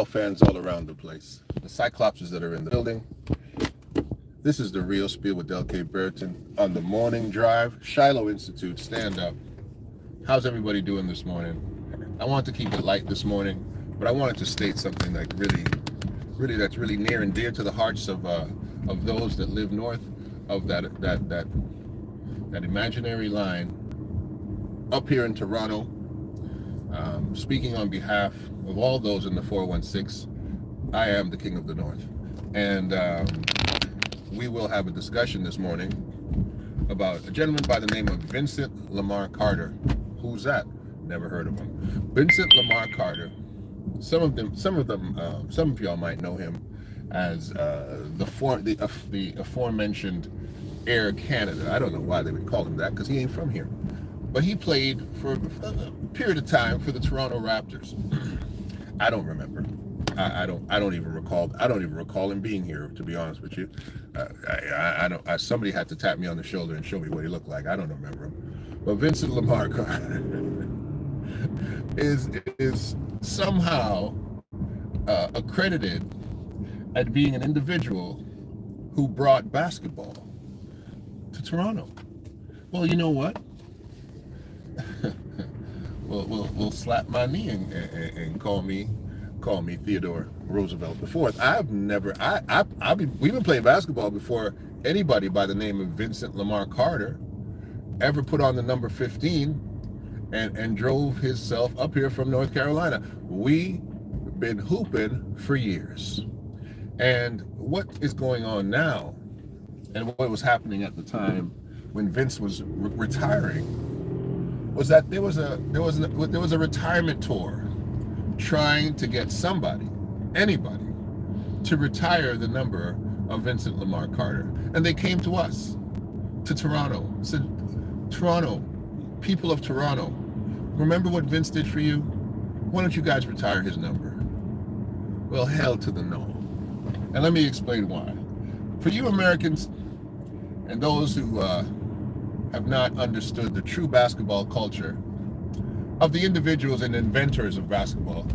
fans all around the place. The Cyclopses that are in the building. This is the real Spiel with Del K. Burton on the morning drive. Shiloh Institute, stand up. How's everybody doing this morning? I wanted to keep it light this morning, but I wanted to state something like that's really near and dear to the hearts of those that live north of that imaginary line up here in Toronto. Speaking on behalf of all those in the 416, I am the King of the North. And we will have a discussion this morning about a gentleman by the name of Vincent Lamar Carter. Who's that? Never heard of him. Vincent Lamar Carter. Some of y'all might know him as the aforementioned Air Canada. I don't know why they would call him that because he ain't from here. But he played for a period of time for the Toronto Raptors. I don't remember. I don't even recall. I don't even recall him being here, to be honest with you. I don't. Somebody had to tap me on the shoulder and show me what he looked like. I don't remember him. But Vincent Lamar Carter is somehow accredited at being an individual who brought basketball to Toronto. Well, you know what? We'll slap my knee and call me Theodore Roosevelt the Fourth. We've been playing basketball before anybody by the name of Vincent Lamar Carter ever put on the number 15 and drove himself up here from North Carolina. We've been hooping for years. And what is going on now, and what was happening at the time when Vince was retiring, was that there was a retirement tour trying to get anybody, to retire the number of Vincent Lamar Carter. And they came to us, to Toronto, said, Toronto, people of Toronto, remember what Vince did for you? Why don't you guys retire his number? Well, hell to the no. And let me explain why. For you Americans and those who have not understood the true basketball culture of the individuals and inventors of basketball,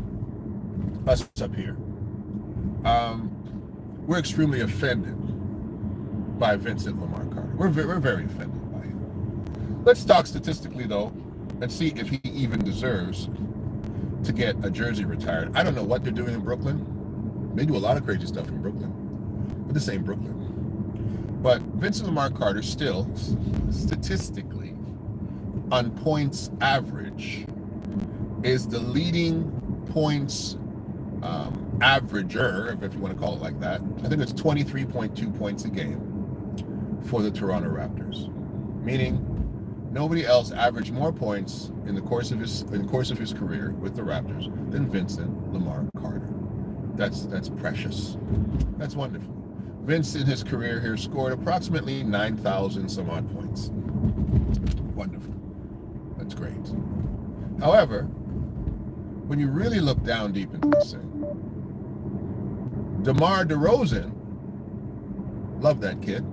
us up here, we're extremely offended by Vincent Lamar Carter. We're very offended by him. Let's talk statistically, though, and see if he even deserves to get a jersey retired. I don't know what they're doing in Brooklyn. They do a lot of crazy stuff in Brooklyn, but this ain't Brooklyn. But Vincent Lamar Carter still, statistically, on points average, is the leading points averager, if you want to call it like that. I think it's 23.2 points a game for the Toronto Raptors, meaning nobody else averaged more points in the course of his career with the Raptors than Vincent Lamar Carter. That's precious. That's wonderful. Vince in his career here scored approximately 9,000 some odd points. Wonderful. That's great. However, when you really look down deep into this thing, DeMar DeRozan, love that kid.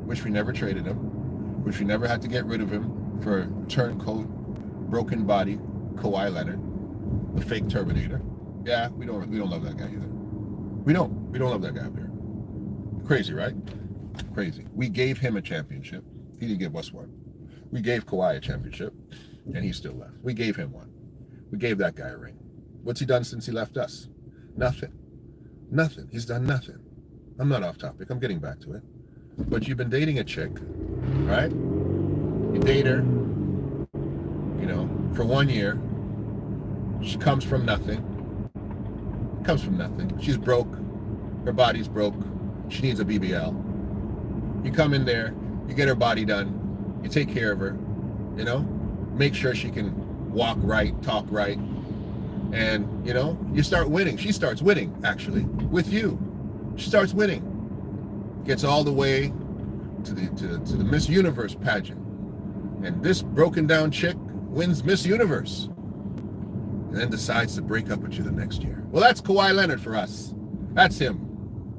Wish we never traded him. Wish we never had to get rid of him for turncoat, broken body Kawhi Leonard, the fake Terminator. Yeah, we don't love that guy either. We don't love that guy up here. Crazy, right? Crazy. We gave him a championship. He didn't give us one. We gave Kawhi a championship, and he still left. We gave him one. We gave that guy a ring. What's he done since he left us? Nothing. He's done nothing. I'm not off topic. I'm getting back to it. But you've been dating a chick, right? You date her, for 1 year. She comes from nothing. She's broke. Her body's broke. She needs a BBL. You come in there, you get her body done, you take care of her, make sure she can walk right, talk right, and you start winning. She starts winning, actually, with you. She starts winning. Gets all the way to the Miss Universe pageant. And this broken down chick wins Miss Universe. And then decides to break up with you the next year. Well, that's Kawhi Leonard for us. That's him.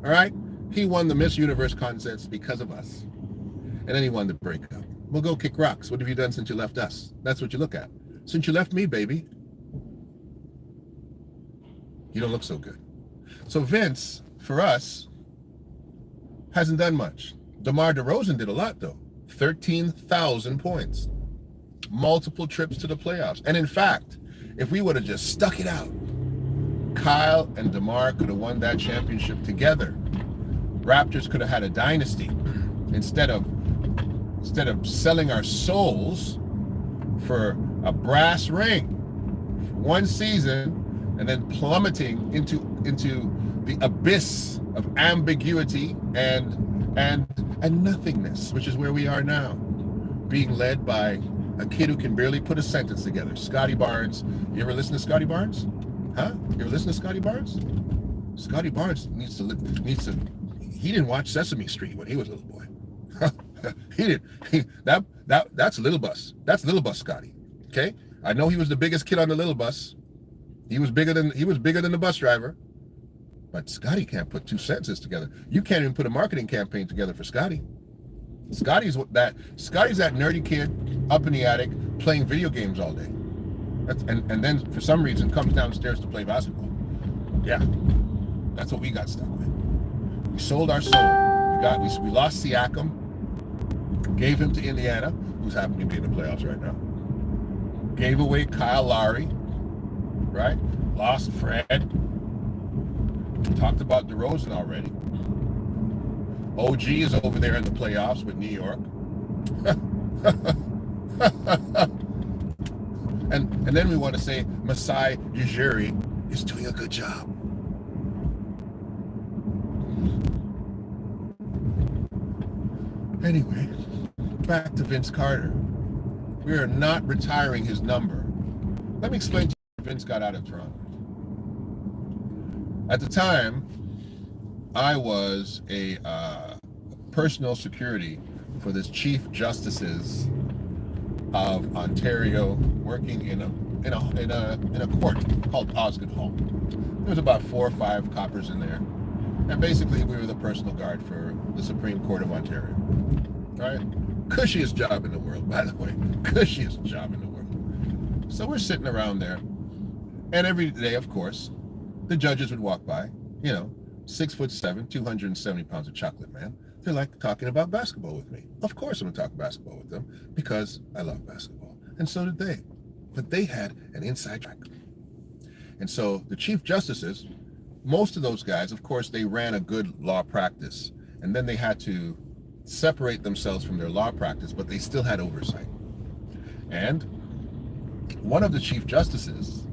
All right? He won the Miss Universe contest because of us. And then he won the breakup. Well, go kick rocks. What have you done since you left us? That's what you look at. Since you left me, baby, You don't look so good. So Vince, for us, hasn't done much. DeMar DeRozan did a lot, though. 13,000 points. Multiple trips to the playoffs. And in fact, if we would have just stuck it out, Kyle and DeMar could have won that championship together. Raptors could have had a dynasty instead of selling our souls for a brass ring for one season and then plummeting into the abyss of ambiguity and nothingness, which is where we are now, being led by a kid who can barely put a sentence together. Scotty Barnes. You ever listen to Scotty Barnes? Huh? You ever listen to Scotty Barnes? Scotty Barnes needs to. He didn't watch Sesame Street when he was a little boy. That's Little Bus. That's Little Bus Scotty. Okay? I know he was the biggest kid on the little bus. He was bigger than the bus driver. But Scotty can't put two sentences together. You can't even put a marketing campaign together for Scotty. Scotty's that nerdy kid up in the attic playing video games all day. And then for some reason comes downstairs to play basketball. Yeah. That's what we got stuck with. We sold our soul. We lost Siakam, gave him to Indiana, who's happening to be in the playoffs right now. Gave away Kyle Lowry, right? Lost Fred. Talked about DeRozan already. OG is over there in the playoffs with New York. and then we want to say Masai Ujiri is doing a good job. Anyway, back to Vince Carter. We are not retiring his number. Let me explain to you how Vince got out of Toronto. At the time, I was a personal security for the Chief Justices of Ontario, working in a court called Osgoode Hall. There was about 4 or 5 coppers in there, and basically we were the personal guard for the Supreme Court of Ontario. All right, cushiest job in the world, by the way, cushiest job in the world. So we're sitting around there, and every day, of course, the judges would walk by, 6'7", 270 pounds of chocolate, man. They're like talking about basketball with me. Of course I'm gonna talk basketball with them because I love basketball. And so did they. But they had an inside track. And so the Chief Justices, most of those guys, of course, they ran a good law practice. And then they had to separate themselves from their law practice, but they still had oversight. And one of the Chief Justices,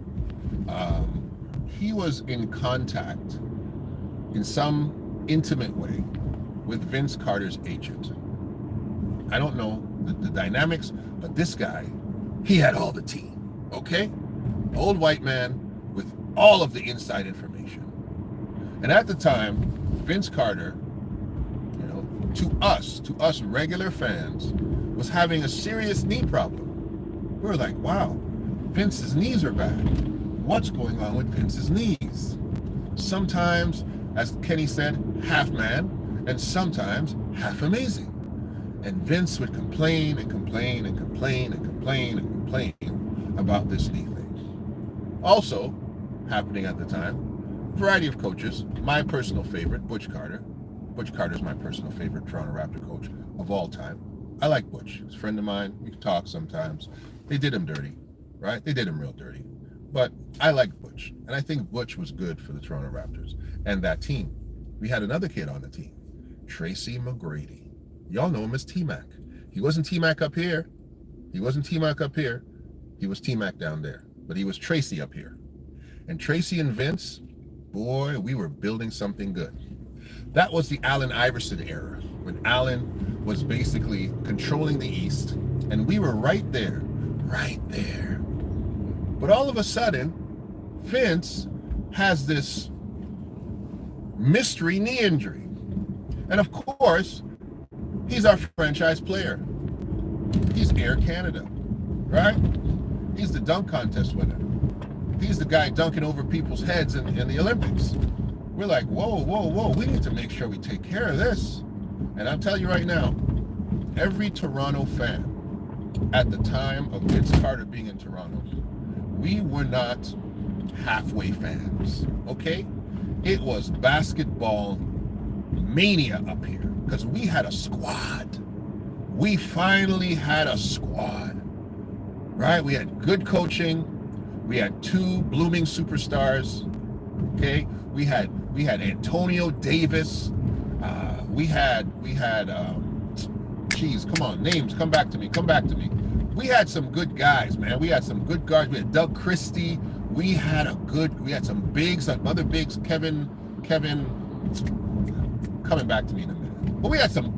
he was in contact in some intimate way with Vince Carter's agent. I don't know the dynamics, but this guy, he had all the tea, okay? Old white man with all of the inside information. And at the time, Vince Carter, to us regular fans, was having a serious knee problem. We were like, wow, Vince's knees are bad. What's going on with Vince's knees? Sometimes, as Kenny said, half man, and sometimes half amazing. And Vince would complain and complain and complain and complain and complain about this knee thing. Also, happening at the time, a variety of coaches. My personal favorite, Butch Carter. Butch Carter is my personal favorite Toronto Raptor coach of all time. I like Butch. He's a friend of mine. We talk sometimes. They did him dirty, right? They did him real dirty. But I like Butch. And I think Butch was good for the Toronto Raptors and that team. We had another kid on the team, Tracy McGrady. Y'all know him as T-Mac. He wasn't T-Mac up here. He wasn't T-Mac up here. He was T-Mac down there. But he was Tracy up here. And Tracy and Vince, boy, we were building something good. That was the Allen Iverson era, when Allen was basically controlling the East, and we were right there. But all of a sudden, Vince has this mystery knee injury. And of course, he's our franchise player. He's Air Canada, right? He's the dunk contest winner. He's the guy dunking over people's heads in the Olympics. We're like, whoa, we need to make sure we take care of this. And I'll tell you right now, every Toronto fan at the time of Vince Carter being in Toronto, we were not halfway fans, okay? It was basketball mania up here because we had a squad. We finally had a squad, right? We had good coaching. We had two blooming superstars, okay? We had Antonio Davis. Geez, come on, names, come back to me. We had some good guys, man. We had some good guards. We had Doug Christie. We had some bigs, like other bigs, Kevin, coming back to me in a minute. But we had some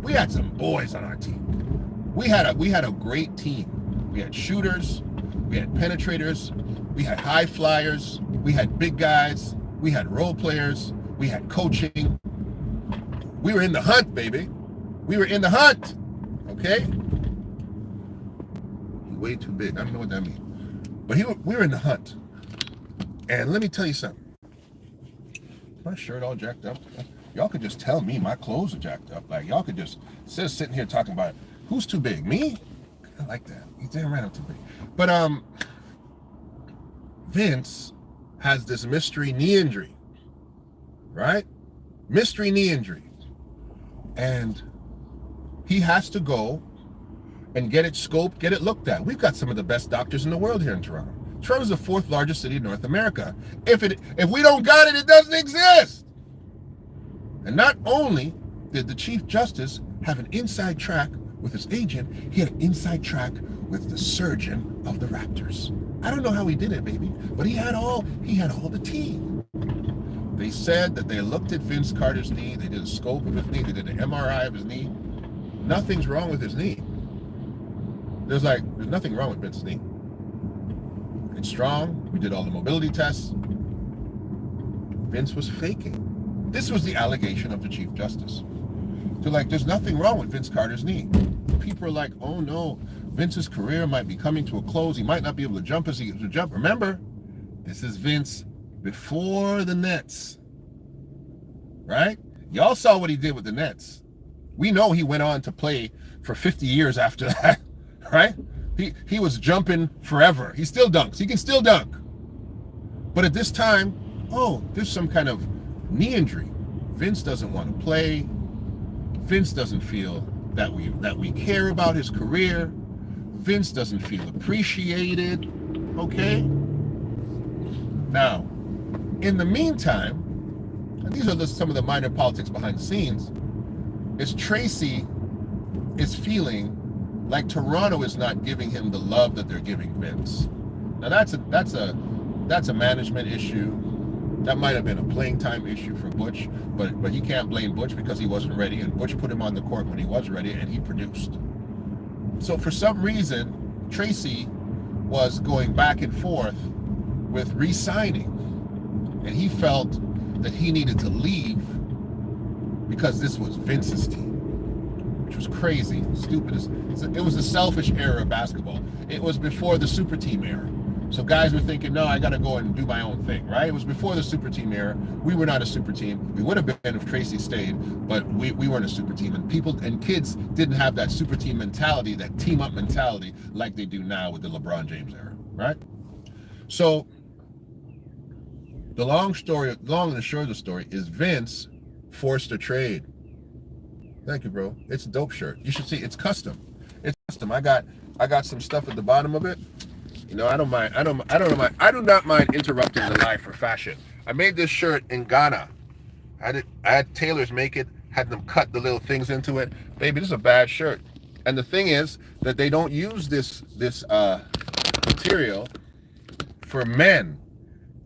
boys on our team. We had a great team. We had shooters, we had penetrators, we had high flyers, we had big guys, we had role players, we had coaching. We were in the hunt, baby. We were in the hunt. Okay? Way too big. I don't know what that means. But we were in the hunt. And let me tell you something. My shirt all jacked up. Y'all could just tell me my clothes are jacked up. Like, y'all could just, instead of sitting here talking about who's too big, me? I like that. You damn right I'm too big. But Vince has this mystery knee injury, right? Mystery knee injury. And he has to go and get it scoped, get it looked at. We've got some of the best doctors in the world here in Toronto. Toronto's the 4th largest city in North America. If we don't got it, it doesn't exist. And not only did the Chief Justice have an inside track with his agent, he had an inside track with the surgeon of the Raptors. I don't know how he did it, baby, but he had all the team. They said that they looked at Vince Carter's knee, they did a scope of his knee, they did an MRI of his knee. Nothing's wrong with his knee. There's nothing wrong with Vince's knee. It's strong. We did all the mobility tests. Vince was faking. This was the allegation of the Chief Justice. They're like, there's nothing wrong with Vince Carter's knee. People are like, oh no, Vince's career might be coming to a close. He might not be able to jump as he used to jump. Remember, this is Vince before the Nets, right? Y'all saw what he did with the Nets. We know he went on to play for 50 years after that, right? He was jumping forever. He still dunks. He can still dunk. But at this time, there's some kind of knee injury. Vince doesn't want to play. Vince doesn't feel that we care about his career. Vince doesn't feel appreciated. Okay? Now, in the meantime, and these are some of the minor politics behind the scenes, is Tracy is feeling like Toronto is not giving him the love that they're giving Vince. Now that's a management issue. That might have been a playing time issue for Butch, but he can't blame Butch because he wasn't ready, and Butch put him on the court when he was ready, and he produced. So for some reason, Tracy was going back and forth with re-signing, and he felt that he needed to leave because this was Vince's team, which was crazy, stupid. It was a selfish era of basketball. It was before the super team era. So guys were thinking, no, I got to go and do my own thing, right? It was before the super team era. We were not a super team. We would have been if Tracy stayed, but we weren't a super team. And people and kids didn't have that super team mentality, that team up mentality like they do now with the LeBron James era, right? So the long and short of the story is Vince forced a trade. Thank you, bro. It's a dope shirt. You should see. It's custom. It's custom. I got some stuff at the bottom of it. You know, I don't mind. I do not mind interrupting the life for fashion. I made this shirt in Ghana. I had tailors make it. Had them cut the little things into it. Baby, this is a bad shirt. And the thing is that they don't use this material for men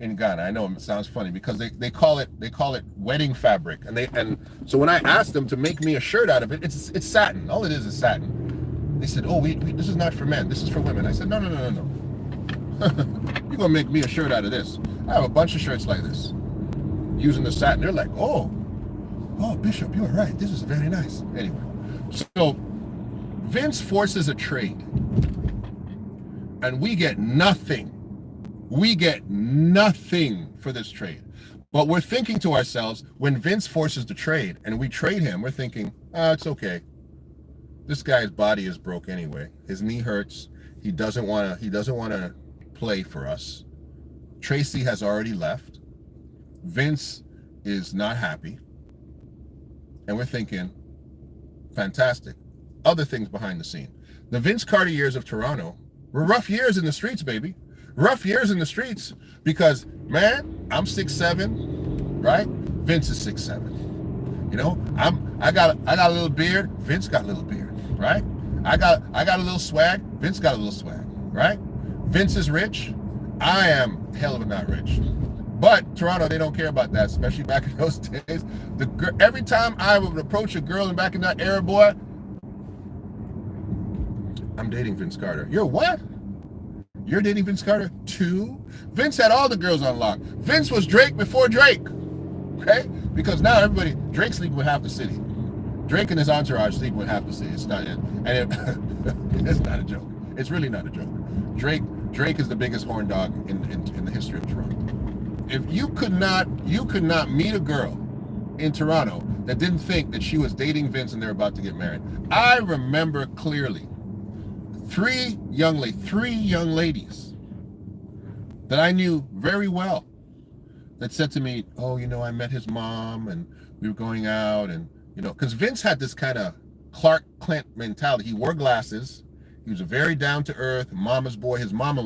in Ghana. I know it sounds funny because they call it wedding fabric, and so when I asked them to make me a shirt out of it, it's satin. All it is satin. They said, oh, this is not for men. This is for women. I said, no. You're gonna make me a shirt out of this. I have a bunch of shirts like this using the satin. They're like, oh, Bishop, you're right. This is very nice. Anyway, so Vince forces a trade, and we get nothing. We get nothing for this trade. But we're thinking to ourselves, when Vince forces the trade and we trade him, we're thinking, it's okay. This guy's body is broke anyway. His knee hurts. He doesn't want to play for us. Tracy has already left. Vince is not happy. And we're thinking, fantastic. Other things behind the scene. The Vince Carter years of Toronto were rough years in the streets, baby. Rough years in the streets. Because, man, I'm 6'7", right? Vince is 6'7". You know, I got a little beard. Vince got a little beard, right? I got a little swag. Vince got a little swag, right? Vince is rich. I am hell of a not rich. But Toronto, they don't care about that, especially back in those days. Every time I would approach a girl and back in that era, boy, I'm dating Vince Carter. You're what? You're dating Vince Carter too? Vince had all the girls on lock. Vince was Drake before Drake. Okay? Because now Drake's sleeping with half the city. Drake and his entourage sleeping with half the city. It's not, it's not a joke. It's really not a joke. Drake is the biggest horn dog in the history of Toronto. If you could not meet a girl in Toronto that didn't think that she was dating Vince and they're about to get married. I remember clearly three young ladies that I knew very well that said to me, oh, you know, I met his mom and we were going out, and, you know, because Vince had this kind of Clark Kent mentality. He wore glasses. He was a very down-to-earth mama's boy. His mother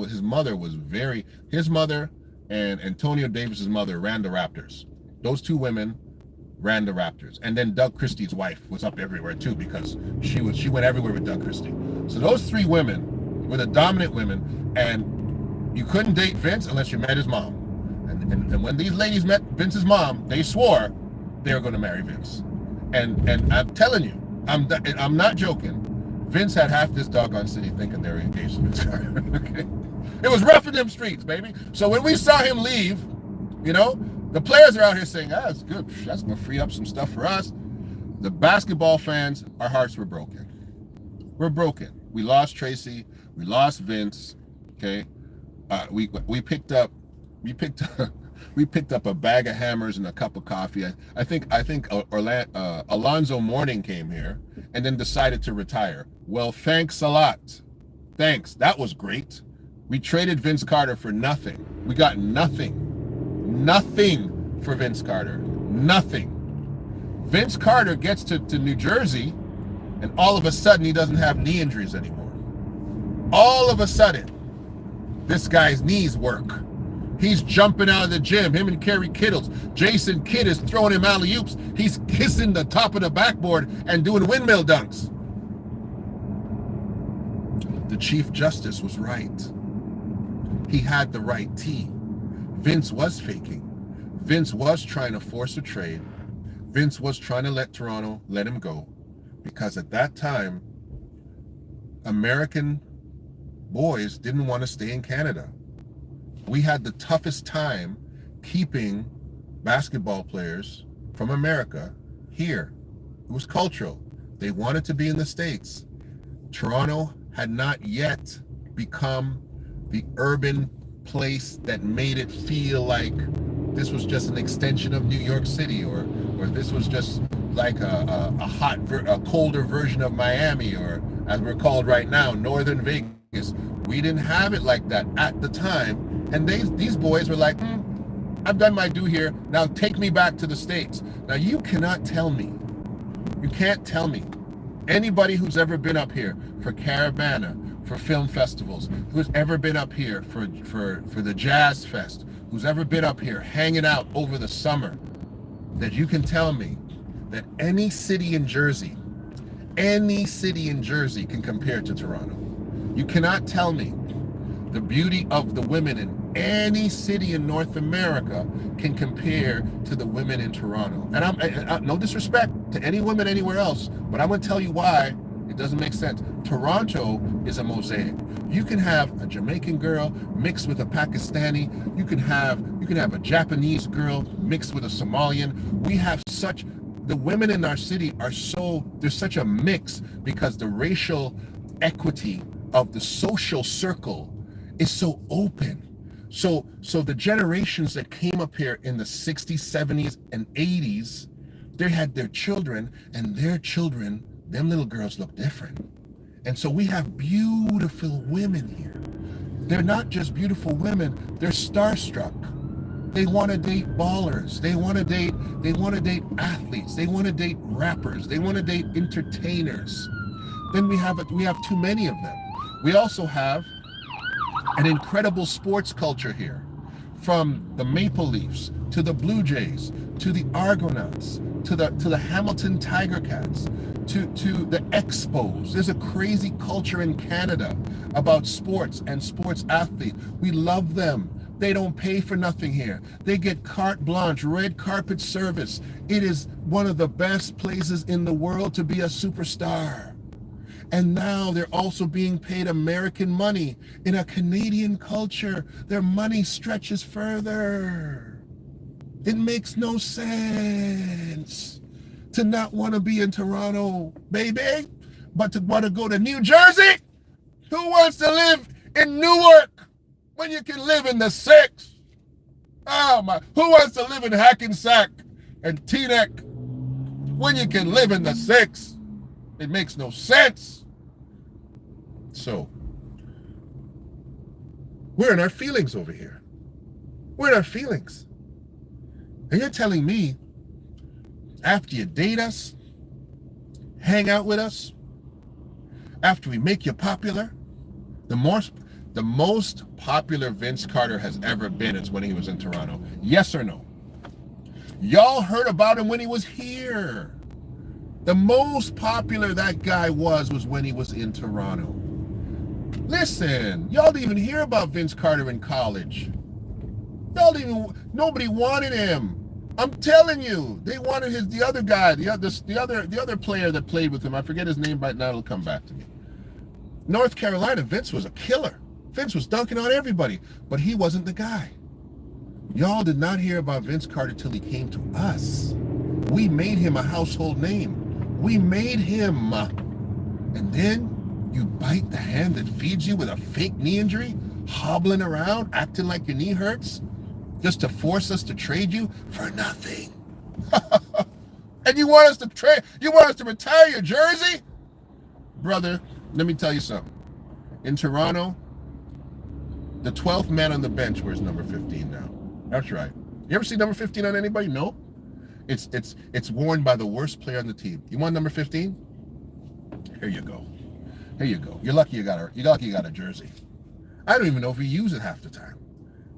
and Antonio Davis's mother ran the Raptors. Those two women ran the Raptors. And then Doug Christie's wife was up everywhere too, because she went everywhere with Doug Christie. So those three women were the dominant women, and you couldn't date Vince unless you met his mom. And when these ladies met Vince's mom, they swore they were going to marry Vince. And I'm telling you, I'm not joking. Vince had half this doggone city thinking they were engaged to Vince Carter. Okay? It was rough in them streets, baby. So when we saw him leave, you know, the players are out here saying, that's good. That's going to free up some stuff for us. The basketball fans, our hearts were broken. We're broken. We lost Tracy. We lost Vince. Okay. We picked up a bag of hammers and a cup of coffee. I think Alonzo Mourning came here and then decided to retire. Well, thanks a lot. Thanks. That was great. We traded Vince Carter for nothing. We got nothing. Nothing for Vince Carter. Nothing. Vince Carter gets to New Jersey, and all of a sudden he doesn't have knee injuries anymore. All of a sudden, this guy's knees work. He's jumping out of the gym, him and Kerry Kittles. Jason Kidd is throwing him alley-oops. He's kissing the top of the backboard and doing windmill dunks. The Chief Justice was right. He had the right tee. Vince was faking. Vince was trying to force a trade. Vince was trying to let Toronto let him go, because at that time, American boys didn't want to stay in Canada. We had the toughest time keeping basketball players from America here. It was cultural. They wanted to be in the States. Toronto had not yet become the urban place that made it feel like this was just an extension of New York City, or this was just like a colder version of Miami, or as we're called right now, Northern Vegas. We didn't have it like that at the time, and these boys were like, I've done my due here, now take me back to the States. Now you cannot tell me, anybody who's ever been up here for Caravana, for film festivals, who's ever been up here for the Jazz Fest, who's ever been up here hanging out over the summer, that you can tell me that any city in Jersey can compare to Toronto. You cannot tell me the beauty of the women in any city in North America can compare to the women in Toronto. And I'm no disrespect to any women anywhere else, but I'm going to tell you why it doesn't make sense. Toronto is a mosaic. You can have a Jamaican girl mixed with a Pakistani. You can have a Japanese girl mixed with a Somalian. The women in our city there's such a mix, because the racial equity of the social circle is so open. So the generations that came up here in the 60s, 70s, and 80s, they had their children, and their children, them little girls look different. And so we have beautiful women here. They're not just beautiful women, they're starstruck. They want to date ballers. They want to date athletes. They want to date rappers. They want to date entertainers. Then we have too many of them. We also have an incredible sports culture here, from the Maple Leafs to the Blue Jays to the Argonauts to the Hamilton Tiger Cats to the Expos. There's a crazy culture in Canada about sports and sports athletes. We love them. They don't pay for nothing here. They get carte blanche, red carpet service. It is one of the best places in the world to be a superstar. And now they're also being paid American money in a Canadian culture. Their money stretches further. It makes no sense to not want to be in Toronto, baby, but to want to go to New Jersey. Who wants to live in Newark when you can live in the 6? Oh my, who wants to live in Hackensack and Teaneck when you can live in the 6? It makes no sense. So, we're in our feelings over here. We're in our feelings. And you're telling me, after you date us, hang out with us, after we make you popular, the most popular Vince Carter has ever been is when he was in Toronto. Yes or no? Y'all heard about him when he was here. The most popular that guy was when he was in Toronto. Listen, y'all didn't even hear about Vince Carter in college. Nobody wanted him. I'm telling you, they wanted the other guy, the other player that played with him. I forget his name right now. It'll come back to me. North Carolina, Vince was a killer. Vince was dunking on everybody, but he wasn't the guy. Y'all did not hear about Vince Carter till he came to us. We made him a household name. We made him. And then you bite the hand that feeds you with a fake knee injury, hobbling around, acting like your knee hurts, just to force us to trade you for nothing. And you want us to retire your jersey? Brother, let me tell you something. In Toronto, the 12th man on the bench wears number 15 now. That's right. You ever see number 15 on anybody? No. It's worn by the worst player on the team. You want number 15? Here you go. Here you go. You're lucky you got a jersey. I don't even know if he uses it half the time.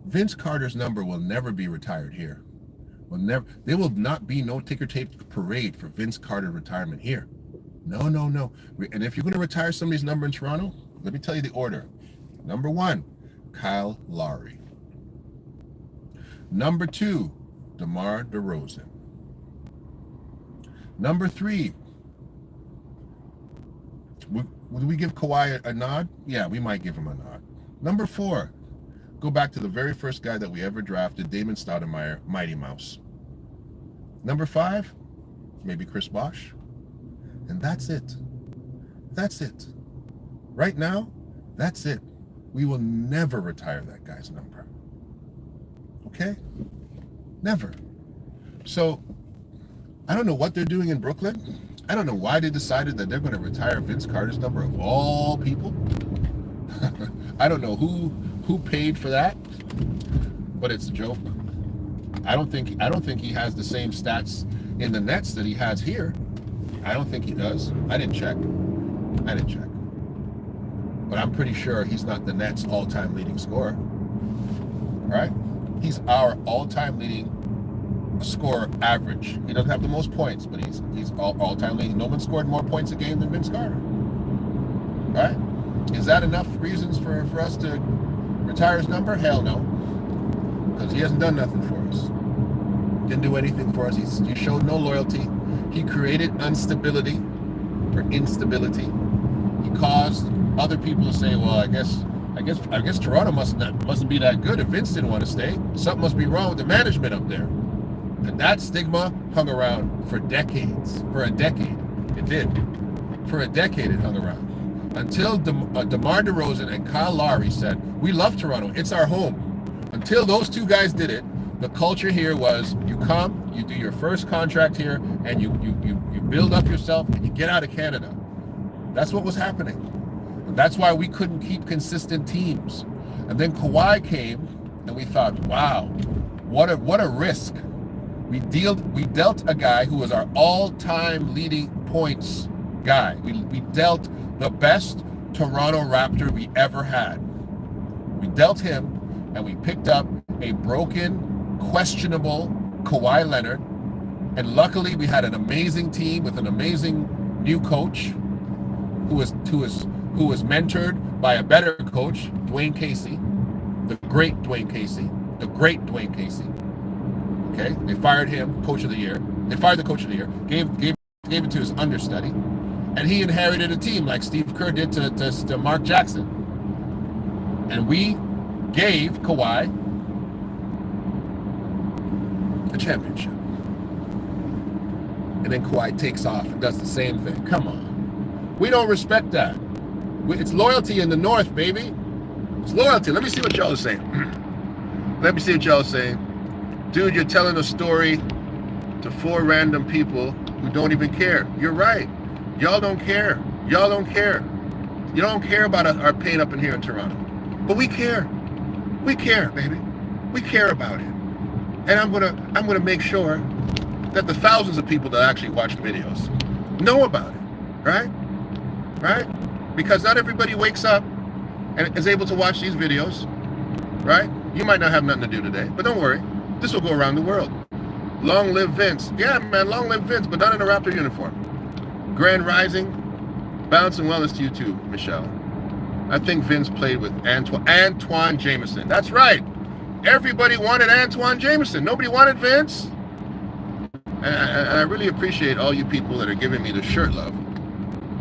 Vince Carter's number will never be retired here. There will not be no ticker tape parade for Vince Carter retirement here. No. And if you're going to retire somebody's number in Toronto, let me tell you the order. Number 1, Kyle Lowry. Number 2, DeMar DeRozan. Number 3, would we give Kawhi a nod? Yeah, we might give him a nod. Number 4, go back to the very first guy that we ever drafted, Damon Stoudemire, Mighty Mouse. Number 5, maybe Chris Bosh. And that's it. That's it. Right now, that's it. We will never retire that guy's number. Okay? Never. So, I don't know what they're doing in Brooklyn. I don't know why they decided that they're going to retire Vince Carter's number of all people. I don't know who paid for that, but it's a joke. I don't think he has the same stats in the Nets that he has here. I don't think he does. I didn't check. But I'm pretty sure he's not the Nets' all-time leading scorer. All right? He's our all-time leading scorer average. He doesn't have the most points, but he's all-time leading. No one scored more points a game than Vince Carter. All right? Is that enough reasons for us to retire his number? Hell no. Because he hasn't done nothing for us. Didn't do anything for us. He showed no loyalty. He created instability or instability. He caused other people to say, well, I guess Toronto mustn't be that good if Vince didn't want to stay. Something must be wrong with the management up there. And that stigma hung around for decades. For a decade, it did. For a decade, it hung around. Until DeMar DeRozan and Kyle Lowry said, we love Toronto, it's our home. Until those two guys did it, the culture here was you come, you do your first contract here, and you build up yourself, and you get out of Canada. That's what was happening. And that's why we couldn't keep consistent teams. And then Kawhi came, and we thought, wow, what a risk. We dealt a guy who was our all-time leading points guy. We dealt the best Toronto Raptor we ever had. We dealt him, and we picked up a broken, questionable Kawhi Leonard. And luckily, we had an amazing team with an amazing new coach who was mentored by a better coach, Dwayne Casey, the great Dwayne Casey. Okay, they fired him, coach of the year. They fired the coach of the year, gave it to his understudy, and he inherited a team like Steve Kerr did to Mark Jackson. And we gave Kawhi a championship. And then Kawhi takes off and does the same thing. Come on. We don't respect that. It's loyalty in the North, baby. It's loyalty. Let me see what y'all are saying. Dude, you're telling a story to 4 random people who don't even care. You're right. Y'all don't care. You don't care about our pain up in here in Toronto. But we care. We care, baby. We care about it. And I'm gonna make sure that the thousands of people that actually watch the videos know about it. Right? Because not everybody wakes up and is able to watch these videos. Right? You might not have nothing to do today, but don't worry. This will go around the world. Long live Vince. Yeah, man, long live Vince, but not in a Raptor uniform. Grand Rising, balance and wellness to you too, Michelle. I think Vince played with Antoine Jameson. That's right. Everybody wanted Antoine Jameson. Nobody wanted Vince. And I really appreciate all you people that are giving me the shirt love.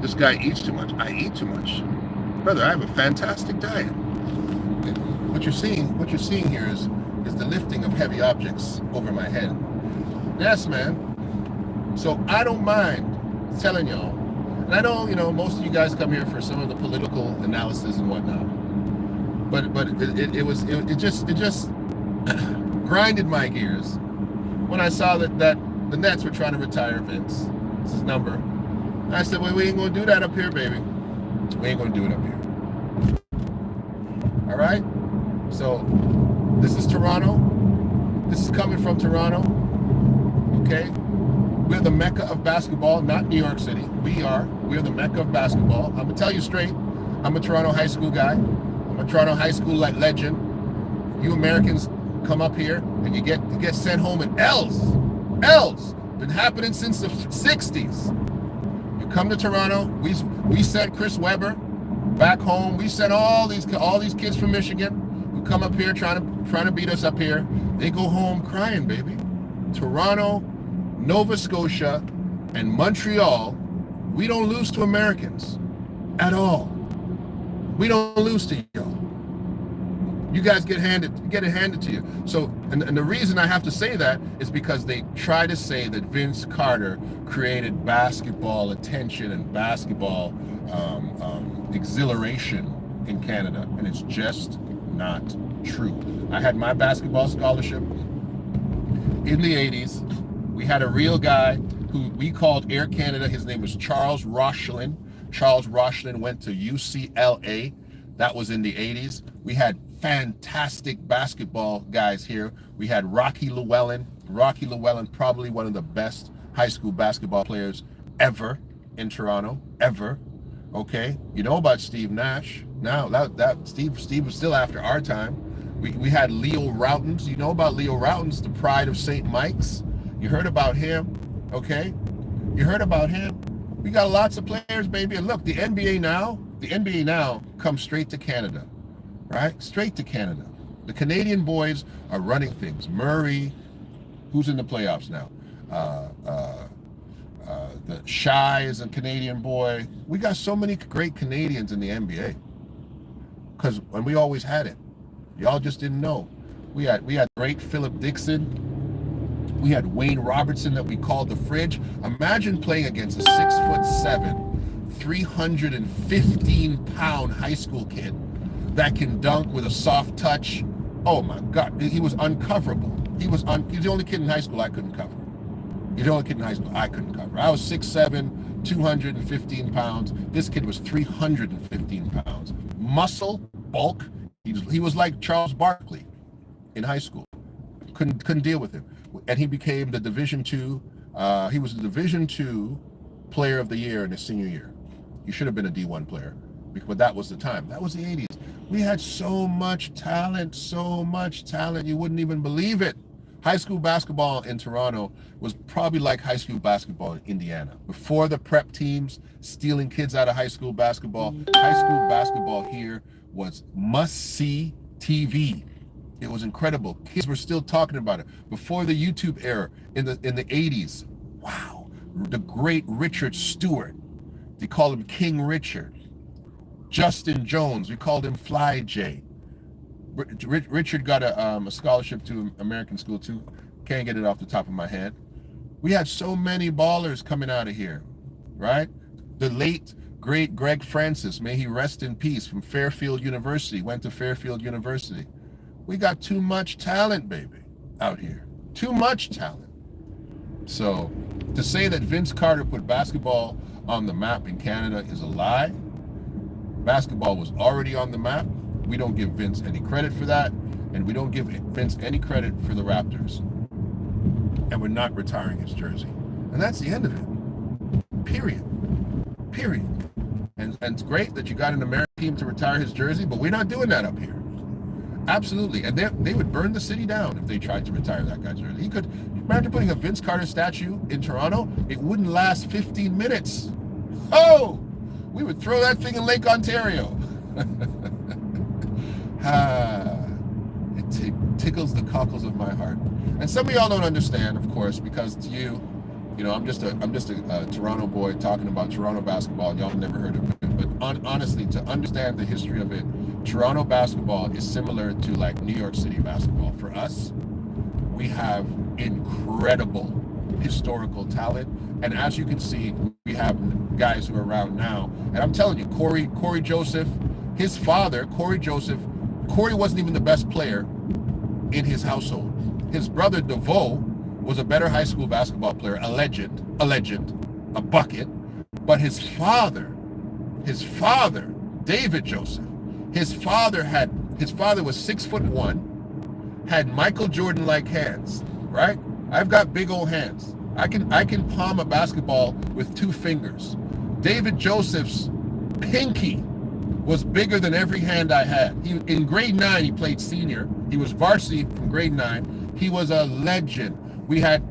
This guy eats too much. I eat too much. Brother, I have a fantastic diet. What you're seeing here is the lifting of heavy objects over my head. Yes, man. So I don't mind telling y'all, and I know, most of you guys come here for some of the political analysis and whatnot, but it just grinded my gears when I saw that the Nets were trying to retire Vince. It's his number. And I said, well, we ain't gonna do that up here, baby. We ain't gonna do it up here. All right? So this is Toronto. This is coming from Toronto. Okay? We're the Mecca of basketball, not New York City. We're the Mecca of basketball. I'm gonna tell you straight, I'm a Toronto high school guy. I'm a Toronto high school legend. You Americans come up here and you get sent home in L's. Been happening since the 60s. You come to Toronto, we sent Chris Webber back home. We sent all these kids from Michigan who come up here trying to beat us up here. They go home crying, baby. Toronto, Nova Scotia, and Montreal, we don't lose to Americans at all. We don't lose to y'all. You guys get it handed to you. So, and the reason I have to say that is because they try to say that Vince Carter created basketball attention and basketball exhilaration in Canada, and it's just not true. I had my basketball scholarship in the 80s. We had a real guy who we called Air Canada. His name was Charles Rochlin. Charles Rochlin went to UCLA. That was in the 80s. We had fantastic basketball guys here. We had Rocky Llewellyn. Rocky Llewellyn, probably one of the best high school basketball players ever in Toronto, ever. Okay, you know about Steve Nash. Now that Steve was still after our time. We had Leo Routens. You know about Leo Routens, the pride of St. Mike's. You heard about him, okay? You heard about him. We got lots of players, baby. And look, the NBA now comes straight to Canada, right? Straight to Canada. The Canadian boys are running things. Murray, who's in the playoffs now? The Shy is a Canadian boy. We got so many great Canadians in the NBA. And we always had it. Y'all just didn't know. We had great Philip Dixon. We had Wayne Robertson that we called the Fridge. Imagine playing against a 6'7", 315-pound high school kid that can dunk with a soft touch. Oh my God, he was uncoverable. He was the only kid in high school I couldn't cover. He's the only kid in high school I couldn't cover. I was 6'7", 215 pounds. This kid was 315 pounds. Muscle, bulk, He was like Charles Barkley in high school. Couldn't deal with him, and he became the Division II. He was the Division II Player of the Year in his senior year. He should have been a D1 player, but that was the time. That was the 80s. We had so much talent, you wouldn't even believe it. High school basketball in Toronto was probably like high school basketball in Indiana. Before the prep teams stealing kids out of high school basketball here was must-see TV. It was incredible. Kids were still talking about it. Before the YouTube era in the 80s. Wow. The great Richard Stewart. They called him King Richard. Justin Jones, we called him Fly J. Richard got a scholarship to American school too. Can't get it off the top of my head. We had so many ballers coming out of here, right? The late, great Greg Francis, may he rest in peace, from Fairfield University, went to Fairfield University. We got too much talent, baby, out here. Too much talent. So to say that Vince Carter put basketball on the map in Canada is a lie. Basketball was already on the map. We don't give Vince any credit for that, and we don't give Vince any credit for the Raptors. And we're not retiring his jersey. And that's the end of it. Period. And it's great that you got an American team to retire his jersey, but we're not doing that up here. Absolutely. And they would burn the city down if they tried to retire that guy's jersey. Imagine putting a Vince Carter statue in Toronto. It wouldn't last 15 minutes. Oh! We would throw that thing in Lake Ontario. It tickles the cockles of my heart. And some of y'all don't understand, of course, because to you, I'm just a Toronto boy talking about Toronto basketball. Y'all never heard of it. But honestly, to understand the history of it, Toronto basketball is similar to like New York City basketball. For us, we have incredible historical talent. And as you can see, we have guys who are around now. And I'm telling you, Corey Joseph, his father, Corey wasn't even the best player in his household. His brother, DeVoe, was a better high school basketball player, a legend, a bucket. But his father, David Joseph, his father was 6'1", had Michael Jordan-like hands, right? I've got big old hands. I can palm a basketball with 2 fingers. David Joseph's pinky was bigger than every hand I had. In grade 9, he played senior. He was varsity from grade 9. He was a legend. We had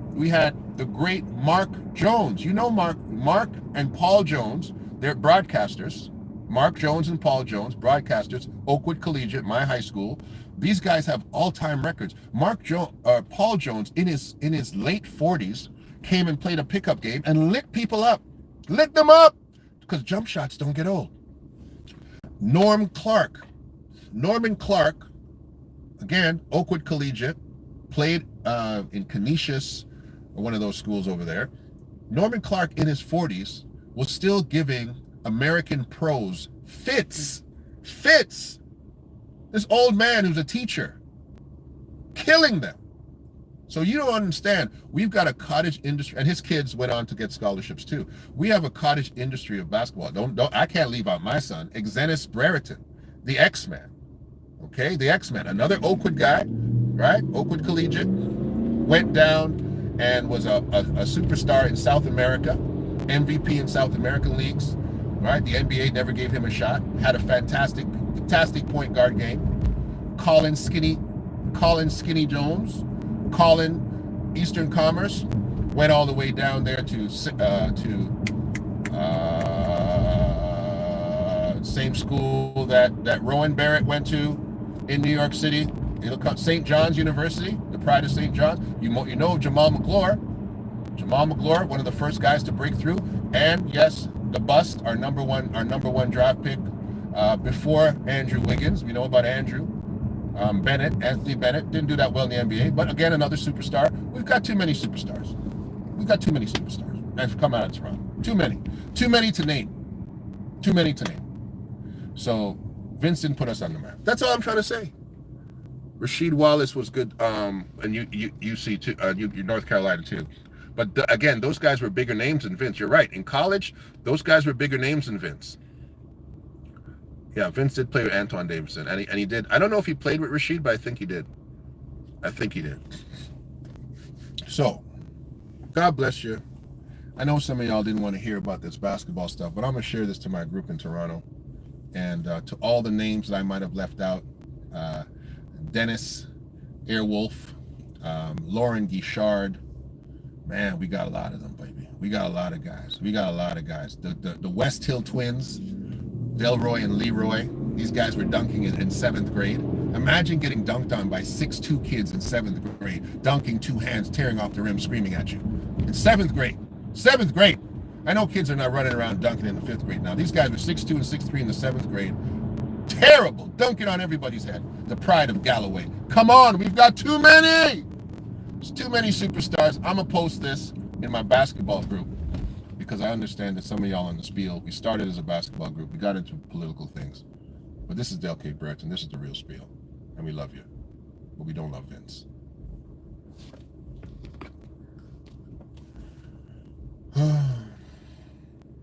the great Mark Jones. You know Mark and Paul Jones. They're broadcasters. Mark Jones and Paul Jones, broadcasters. Oakwood Collegiate, my high school. These guys have all-time records. Paul Jones, in his late 40s, came and played a pickup game and lit people up. Lit them up! Because jump shots don't get old. Norman Clark, again, Oakwood Collegiate, played in Canisius, or one of those schools over there. Norman Clark, in his 40s, was still giving American pros fits. This old man who's a teacher, killing them. So you don't understand. We've got a cottage industry, and his kids went on to get scholarships too. We have a cottage industry of basketball. I can't leave out my son, Xenis Brereton, the X-Man. Okay, the X-Man, another Oakwood guy, right? Oakwood Collegiate, went down and was a superstar in South America, MVP in South American leagues, right? The NBA never gave him a shot. Had a fantastic point guard game. Colin Skinny Jones, Colin Eastern Commerce, went all the way down there to same school that Rowan Barrett went to in New York City. It'll come St. John's University, the pride of St. John's. You know Jamal McClure, one of the first guys to break through, and yes, the bust, our number one draft pick before Andrew Wiggins. We know about Andrew. Anthony Bennett didn't do that well in the NBA, but again, another superstar. We've got too many superstars. Have come out of Toronto. Too many to name. So Vince didn't put us on the map. That's all I'm trying to say. Rasheed Wallace was good, and you see too, you North Carolina too. But again, those guys were bigger names than Vince. You're right. In college, those guys were bigger names than Vince. Yeah, Vince did play with Antoine Davidson, and he did. I don't know if he played with Rashid, but I think he did. I think he did. So, God bless you. I know some of y'all didn't want to hear about this basketball stuff, but I'm gonna share this to my group in Toronto, and to all the names that I might have left out: Dennis Airwolf, Lauren Guichard. Man, we got a lot of them, baby. We got a lot of guys. The West Hill twins, Delroy and Leroy. These guys were dunking in 7th grade. Imagine getting dunked on by 6'2" kids in 7th grade, dunking 2 hands, tearing off the rim, screaming at you. In 7th grade. 7th grade. I know kids are not running around dunking in the 5th grade now. These guys were 6'2" and 6'3" in the 7th grade. Terrible. Dunking on everybody's head. The pride of Galloway. Come on, we've got too many. There's too many superstars. I'm going to post this in my basketball group because I understand that some of y'all on the spiel, we started as a basketball group. We got into political things. But this is Del K. Burton. This is the real spiel. And we love you. But we don't love Vince.